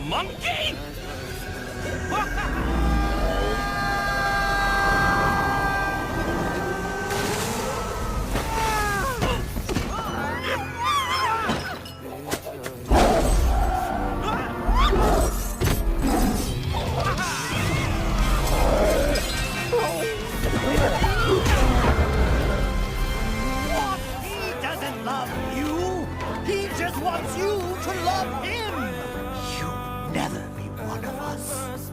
monkey? He doesn't love you. He just wants you to love him. You'll never be one of us.